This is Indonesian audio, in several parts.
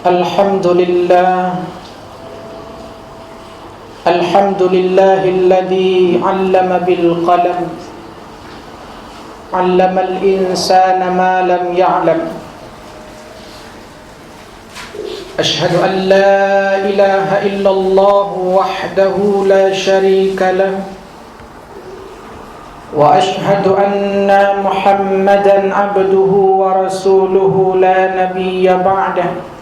الحمد لله الذي علم بالقلم علم الإنسان ما لم يعلم أشهد أن لا إله إلا الله وحده لا شريك له وأشهد أن محمدا عبده ورسوله لا نبي بعده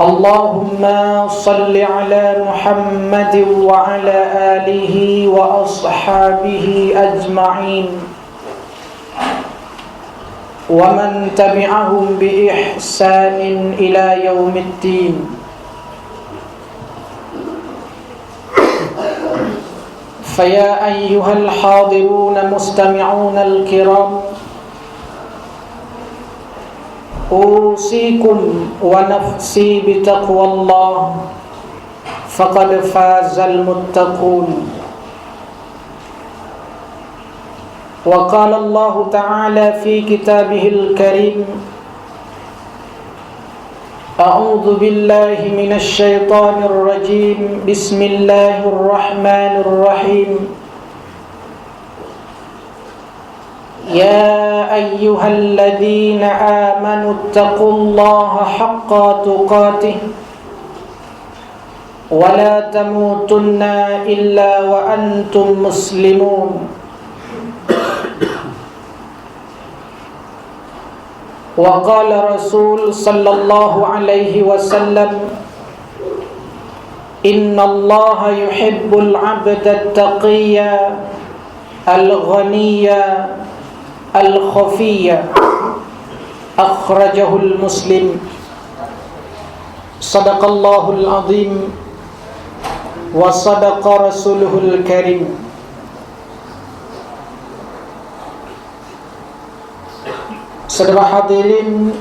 اللهم صل على محمد وعلى آله وأصحابه أجمعين ومن تبعهم بإحسان إلى يوم الدين فيا أيها الحاضرون مستمعون الكرام أوصيكم ونفسي بتقوى الله فقد فاز المتقون وقال الله تعالى في كتابه الكريم أعوذ بالله من الشيطان الرجيم بسم الله الرحمن الرحيم يا أيها الذين آمنوا اتقوا الله حق تقاته ولا تموتن إلا وأنتم مسلمون وقال رسول صلى الله عليه وسلم إن الله يحب العبد التقي الغني الخفي أخرجه المسلم صدق الله العظيم وصدق رسوله الكريم. Saudara hadirin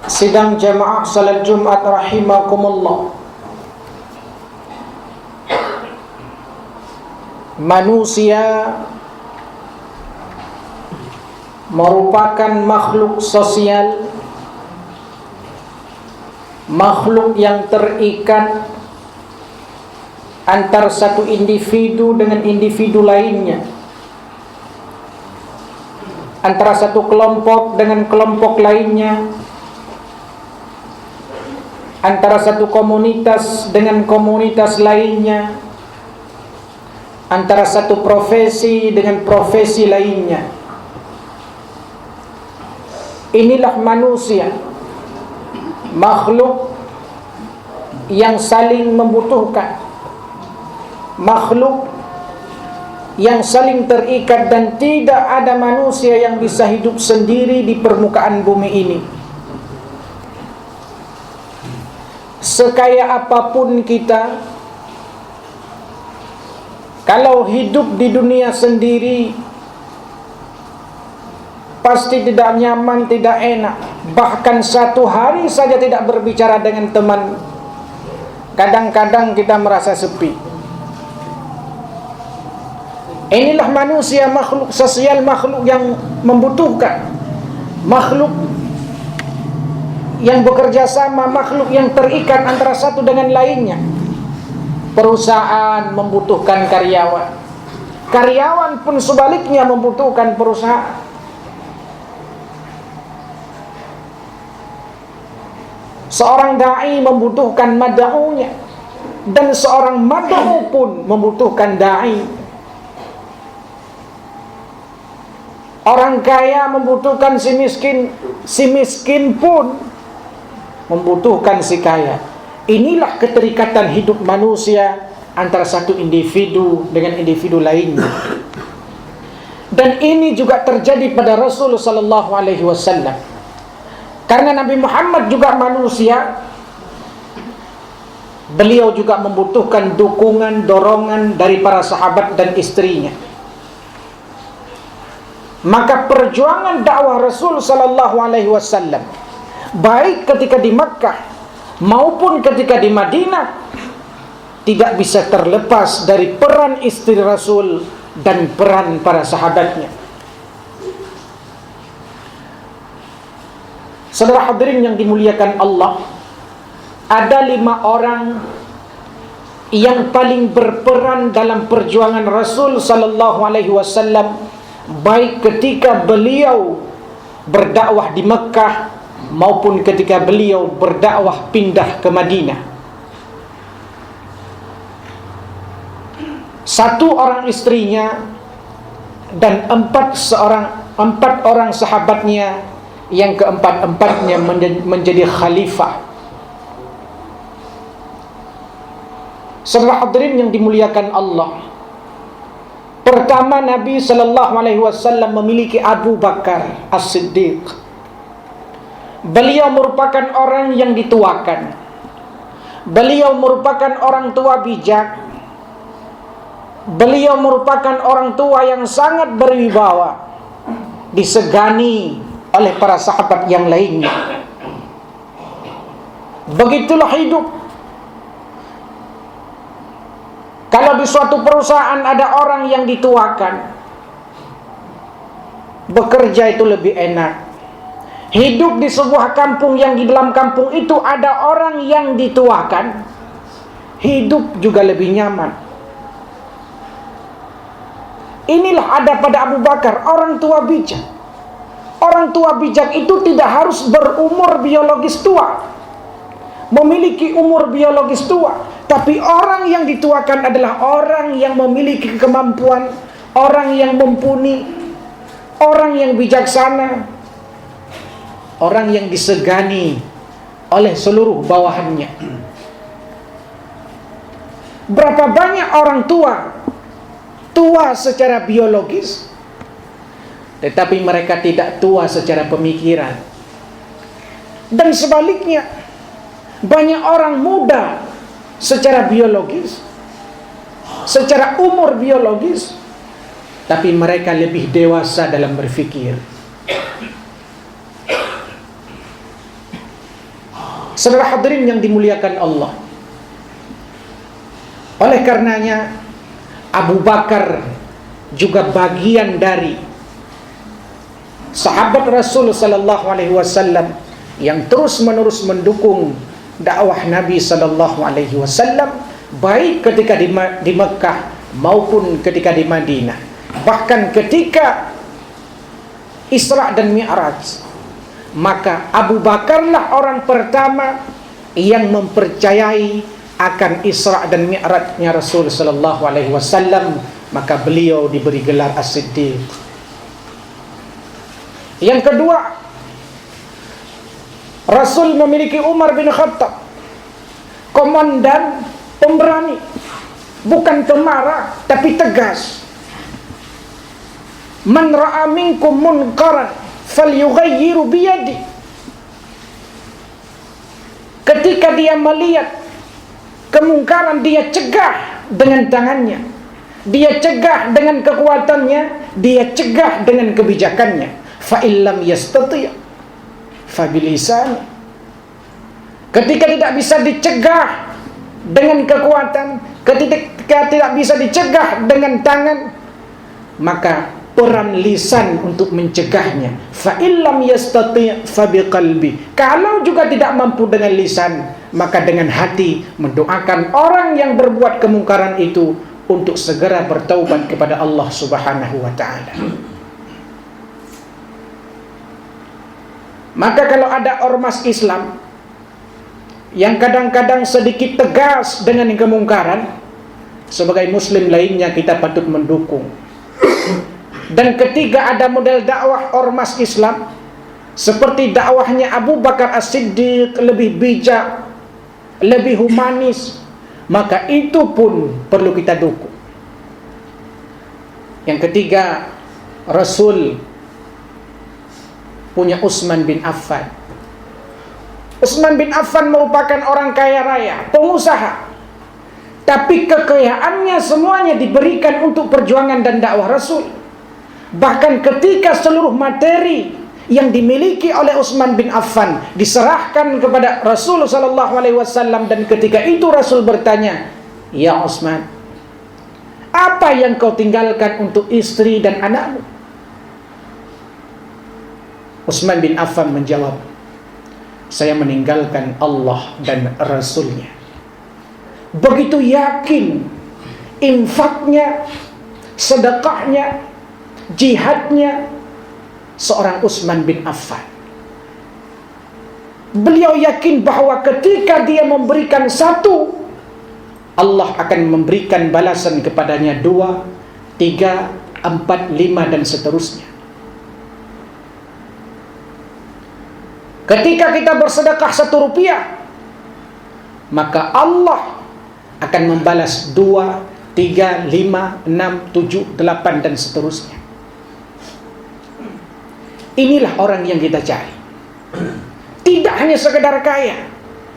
sidang jamaah salat Jumat rahimakumullah. Manusia merupakan makhluk sosial, makhluk yang terikat antar satu individu dengan individu lainnya, antara satu kelompok dengan kelompok lainnya, antara satu komunitas dengan komunitas lainnya, antara satu profesi dengan profesi lainnya. Inilah manusia, makhluk yang saling membutuhkan, makhluk yang saling terikat, dan tidak ada manusia yang bisa hidup sendiri di permukaan bumi ini. Sekaya apapun kita, kalau hidup di dunia sendiri pasti tidak nyaman, tidak enak. Bahkan satu hari saja tidak berbicara dengan teman, kadang-kadang kita merasa sepi. Inilah manusia, makhluk sosial, makhluk yang membutuhkan, makhluk yang bekerja sama, makhluk yang terikat antara satu dengan lainnya. Perusahaan membutuhkan karyawan, karyawan pun sebaliknya membutuhkan perusahaan. Seorang da'i membutuhkan mad'unya, dan seorang mad'u pun membutuhkan da'i. Orang kaya membutuhkan si miskin pun membutuhkan si kaya. Inilah keterikatan hidup manusia antara satu individu dengan individu lainnya. Dan ini juga terjadi pada Rasul sallallahu alaihi wasallam. Karena Nabi Muhammad juga manusia, beliau juga membutuhkan dukungan, dorongan dari para sahabat dan istrinya. Maka perjuangan dakwah Rasul sallallahu alaihi wasallam, baik ketika di Makkah maupun ketika di Madinah, tidak bisa terlepas dari peran istri Rasul dan peran para sahabatnya. Saudara hadirin yang dimuliakan Allah, ada 5 orang yang paling berperan dalam perjuangan Rasul sallallahu alaihi wasallam, baik ketika beliau berdakwah di Mekah maupun ketika beliau berdakwah pindah ke Madinah. 1 orang istrinya dan 4 orang sahabatnya, yang keempat-empatnya menjadi khalifah. Saudara hadirin yang dimuliakan Allah, pertama Nabi sallallahu alaihi wasallam memiliki Abu Bakar As-Siddiq. Beliau merupakan orang yang dituakan. Beliau merupakan orang tua bijak. Beliau merupakan orang tua yang sangat berwibawa, disegani oleh para sahabat yang lainnya. Begitulah hidup. Kalau di suatu perusahaan ada orang yang dituakan, bekerja itu lebih enak. Hidup di sebuah kampung yang di dalam kampung itu ada orang yang dituakan, hidup juga lebih nyaman. Inilah ada pada Abu Bakar, orang tua bijak. Orang tua bijak itu tidak harus berumur biologis tua, memiliki umur biologis tua. Tapi orang yang dituakan adalah orang yang memiliki kemampuan, orang yang mumpuni, orang yang bijaksana, orang yang disegani oleh seluruh bawahannya. Berapa banyak orang tua secara biologis, tetapi mereka tidak tua secara pemikiran. Dan sebaliknya, banyak orang muda secara biologis, secara umur biologis, tapi mereka lebih dewasa dalam berfikir. Saudara hadirin yang dimuliakan Allah, oleh karenanya Abu Bakar juga bagian dari sahabat Rasul sallallahu alaihi wasallam yang terus-menerus mendukung dakwah Nabi sallallahu alaihi wasallam, baik ketika di Mekah maupun ketika di Madinah. Bahkan ketika Isra dan Mi'raj, maka Abu Bakarlah orang pertama yang mempercayai akan Isra dan Mi'rajnya Rasul sallallahu alaihi wasallam, maka beliau diberi gelar As-Siddiq. Yang kedua, Rasul memiliki Umar bin Khattab, komandan pemberani, bukan pemarah tapi tegas. Man ra'a minkum munkaran falyughayyiru biyadi. Ketika dia melihat kemungkaran, dia cegah dengan tangannya, dia cegah dengan kekuatannya, dia cegah dengan kebijakannya. Fa illam yastati' fabilisan. Ketika tidak bisa dicegah dengan kekuatan, ketika tidak bisa dicegah dengan tangan, maka peran lisan untuk mencegahnya. Fa illam yastati' fabiqalbi. Kalau juga tidak mampu dengan lisan, maka dengan hati mendoakan orang yang berbuat kemungkaran itu untuk segera bertaubat kepada Allah Subhanahu wa taala. Maka kalau ada ormas Islam yang kadang-kadang sedikit tegas dengan kemungkaran, sebagai muslim lainnya kita patut mendukung. Dan ketiga, ada model dakwah ormas Islam seperti dakwahnya Abu Bakar As-Siddiq, lebih bijak, lebih humanis, maka itu pun perlu kita dukung. Yang ketiga, Rasul punya Utsman bin Affan. Utsman bin Affan merupakan orang kaya raya, pengusaha, tapi kekayaannya semuanya diberikan untuk perjuangan dan dakwah Rasul. Bahkan ketika seluruh materi yang dimiliki oleh Utsman bin Affan diserahkan kepada Rasul sallallahu alaihi wasallam, dan ketika itu Rasul bertanya, "Ya Utsman, apa yang kau tinggalkan untuk istri dan anakmu?" Utsman bin Affan menjawab, saya meninggalkan Allah dan Rasulnya. Begitu yakin infaknya, sedekahnya, jihadnya seorang Utsman bin Affan. Beliau yakin bahwa ketika dia memberikan satu, Allah akan memberikan balasan kepadanya 2, 3, 4, 5 dan seterusnya. Ketika kita bersedekah 1 rupiah, maka Allah akan membalas 2, 3, 5, 6, 7, 8 dan seterusnya. Inilah orang yang kita cari. Tidak hanya sekedar kaya,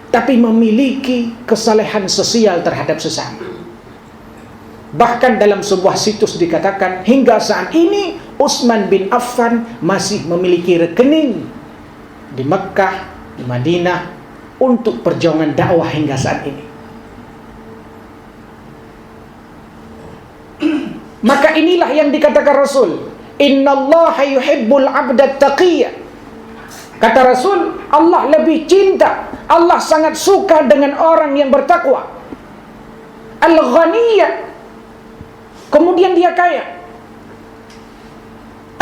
tapi memiliki kesalehan sosial terhadap sesama. Bahkan dalam sebuah situs dikatakan hingga saat ini Utsman bin Affan masih memiliki rekening di Mekkah, di Madinah untuk perjuangan dakwah hingga saat ini. Maka inilah yang dikatakan Rasul, innallaha yuhibbul 'abda taqiyya. Kata Rasul, Allah lebih cinta, Allah sangat suka dengan orang yang bertakwa. Al-ghaniyya, kemudian dia kaya.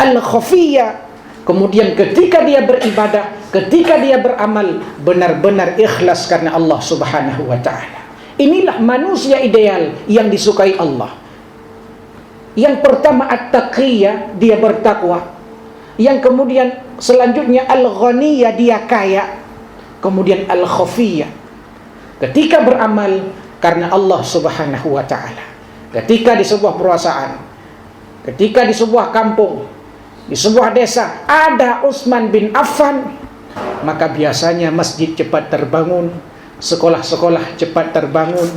Al-khafiyya, kemudian ketika dia beribadah, ketika dia beramal, benar-benar ikhlas karena Allah subhanahu wa ta'ala. Inilah manusia ideal yang disukai Allah. Yang pertama at-taqiyya, dia bertakwa. Yang kemudian selanjutnya al-ghaniyya, dia kaya. Kemudian al-khafiyya, ketika beramal karena Allah subhanahu wa ta'ala. Ketika di sebuah perusahaan, ketika di sebuah kampung, di sebuah desa ada Utsman bin Affan, maka biasanya masjid cepat terbangun, sekolah-sekolah cepat terbangun,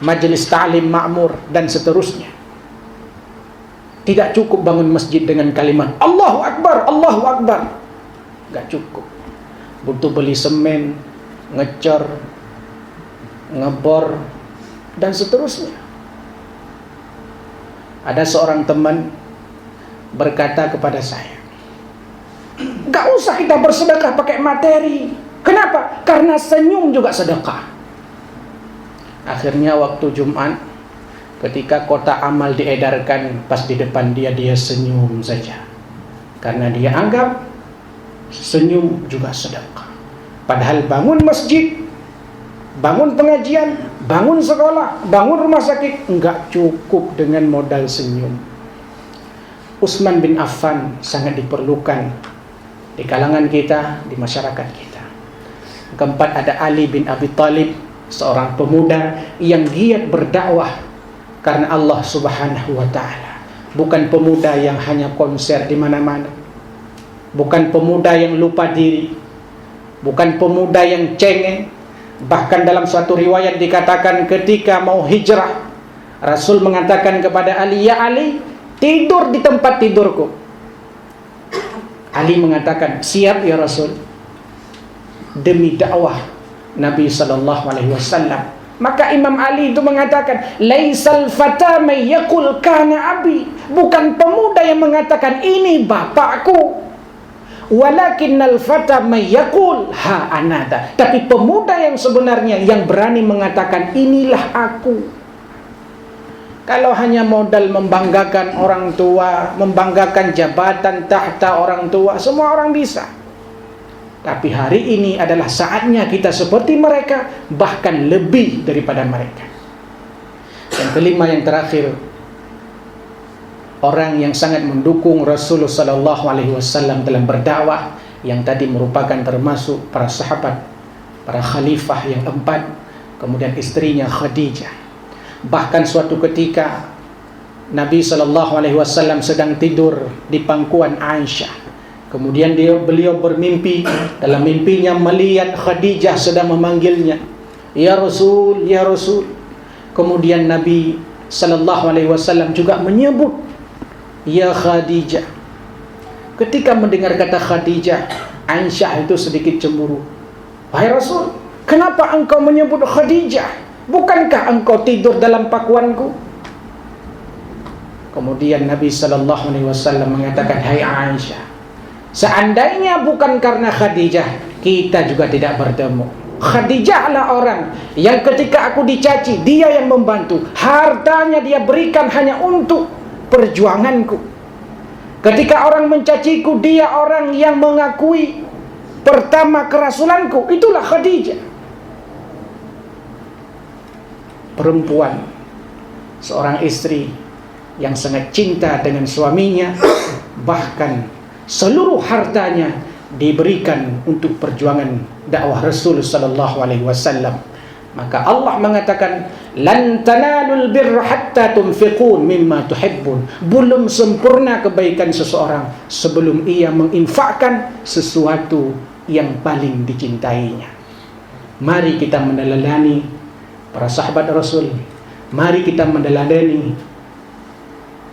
majelis ta'lim makmur dan seterusnya. Tidak cukup bangun masjid dengan kalimat Allahu Akbar, Allahu Akbar. Gak cukup. Butuh beli semen, ngecor, ngebor dan seterusnya. Ada seorang teman berkata kepada saya, gak usah kita bersedekah pakai materi. Kenapa? Karena senyum juga sedekah. Akhirnya waktu Jumat, ketika kotak amal diedarkan, pas di depan dia senyum saja. Karena dia anggap senyum juga sedekah. Padahal bangun masjid, bangun pengajian, bangun sekolah, bangun rumah sakit, enggak cukup dengan modal senyum. Utsman bin Affan sangat diperlukan di kalangan kita, di masyarakat kita. Keempat, ada Ali bin Abi Thalib, seorang pemuda yang giat berdakwah karena Allah subhanahu wa ta'ala. Bukan pemuda yang hanya konser di mana-mana, bukan pemuda yang lupa diri, bukan pemuda yang cengeng. Bahkan dalam suatu riwayat dikatakan ketika mau hijrah, Rasul mengatakan kepada Ali, ya Ali, tidur di tempat tidurku. Ali mengatakan, siap ya Rasul. Demi dakwah Nabi SAW. Maka Imam Ali itu mengatakan, laisal fata may yaqul kana abi. Bukan pemuda yang mengatakan ini bapakku, walakinnal fata may yaqul ha anada. Tapi pemuda yang sebenarnya yang berani mengatakan inilah aku. Kalau hanya modal membanggakan orang tua, membanggakan jabatan tahta orang tua, semua orang bisa. Tapi hari ini adalah saatnya kita seperti mereka, bahkan lebih daripada mereka. Yang kelima, yang terakhir, orang yang sangat mendukung Rasulullah SAW dalam berdakwah, yang tadi merupakan termasuk para sahabat, para khalifah yang 4, kemudian istrinya Khadijah. Bahkan suatu ketika Nabi SAW sedang tidur di pangkuan Aisyah. Kemudian beliau bermimpi, dalam mimpinya melihat Khadijah sedang memanggilnya, ya Rasul, ya Rasul. Kemudian Nabi SAW juga menyebut, ya Khadijah. Ketika mendengar kata Khadijah, Aisyah itu sedikit cemburu. Wahai Rasul, kenapa engkau menyebut Khadijah? Bukankah engkau tidur dalam pakuanku? Kemudian Nabi SAW mengatakan, hai Aisyah, seandainya bukan karena Khadijah, kita juga tidak bertemu. Khadijah lah orang yang ketika aku dicaci, dia yang membantu. Hartanya dia berikan hanya untuk perjuanganku. Ketika orang mencaciku, dia orang yang mengakui pertama kerasulanku. Itulah Khadijah. Perempuan, seorang istri yang sangat cinta dengan suaminya, bahkan seluruh hartanya diberikan untuk perjuangan dakwah Rasul sallallahu alaihi wasallam. Maka Allah mengatakan, lan tanalul birra hatta tunfiqun mimma tuhibbun. Belum sempurna kebaikan seseorang sebelum ia menginfakkan sesuatu yang paling dicintainya. Mari kita meneladani para sahabat Rasul. Mari kita meneladani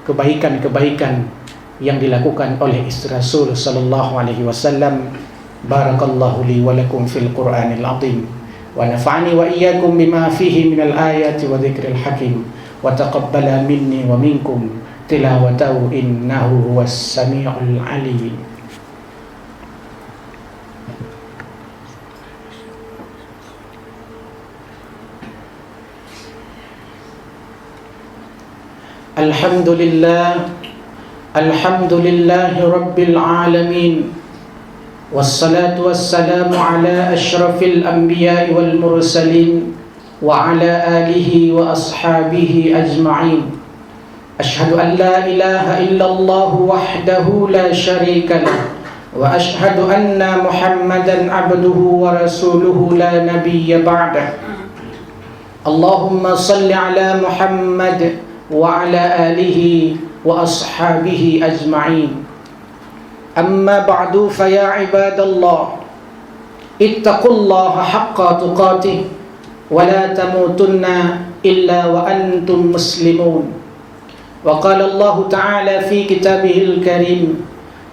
kebaikan-kebaikan yang dilakukan oleh istri Rasul sallallahu alaihi wasallam. Barakallahu li wa lakum fil Qur'anil azim wa nafa'ani wa iyyakum bima fihi minal ayati wa dzikril hakim wa taqabbala minni wa minkum tilawatahu innahu huwas samiul alim. Alhamdulillah, alhamdulillahi rabbil alamin, wassalatu wassalamu ala ashrafil anbiya'i wal mursalin wa ala alihi wa ashabihi ajma'in. Ashhadu an la ilaha illallah wahdahu la sharika lah, wa ashhadu anna Muhammadan abduhu wa rasuluhu la nabiyya ba'dah. Allahumma salli ala Muhammad wa ala alihi wa ashabihi ajma'in. Amma ba'du, fa ya ibadallah, ittaqullaha haqqa tuqatih wa la tamutunna illa wa antum muslimun. Wa qala Allah ta'ala fi kitabihil karim,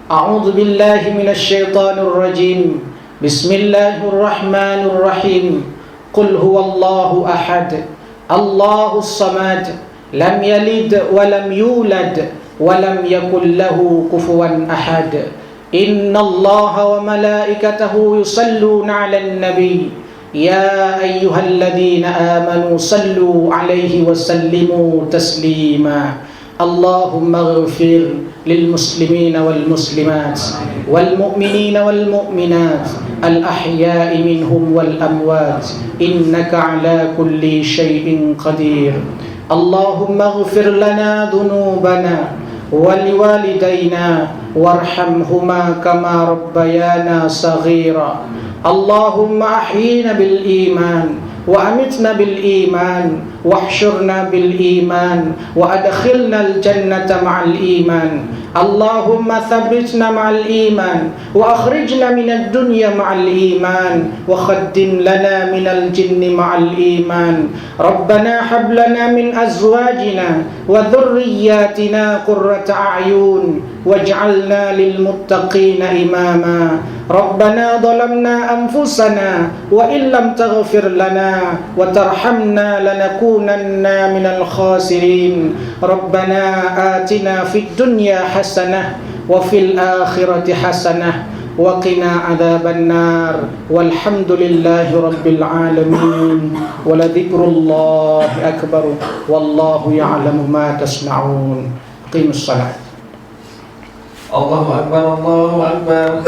a'udzu billahi minasy syaithanir rajim, bismillahir rahmanir rahim, qul huwallahu ahad, Allahus samad, lam yalid wa lam yulad wa lam yakul lahu kufuwan ahad. Innallaha wa malaikatahu yusalluna 'alan nabi, ya ayyuhalladzina amanu sallu 'alaihi wa sallimu taslima. Allahumma ighfir lil muslimina wal muslimat wal mu'minina wal mu'minat al ahya'i minhum wal amwat, innaka 'ala kulli syai'in qadir. Allahumma ighfir lana dhunubana wa liwalidayna warhamhuma kama rabbayana saghira. Allahumma ahyina bil iman wa amitna bil iman wahsyurna bil iman wa adkhilna al jannata ma'al iman. Allahumma thabbitna ma'al iman wa akhrijna minad dunya ma'al iman wa khaddim lana minal jinni ma'al iman. Rabbana hab lana min azwajina wa dhurriyyatina qurrata a'yun waj'alna lil muttaqina imama. Rabbana dhalamna anfusana wa illam taghfir lana wa tarhamna lanakunanna minal khasirin. Rabbana atina fid dunya hasanah wa fil akhirati hasanah wa qina adzaban nar. Walhamdulillahi rabbil alamin. Wa la dzikrullahi akbar wallahu ya'lamu ma tasna'un. Qimus shalah. Allahu akbar, Allahu akbar.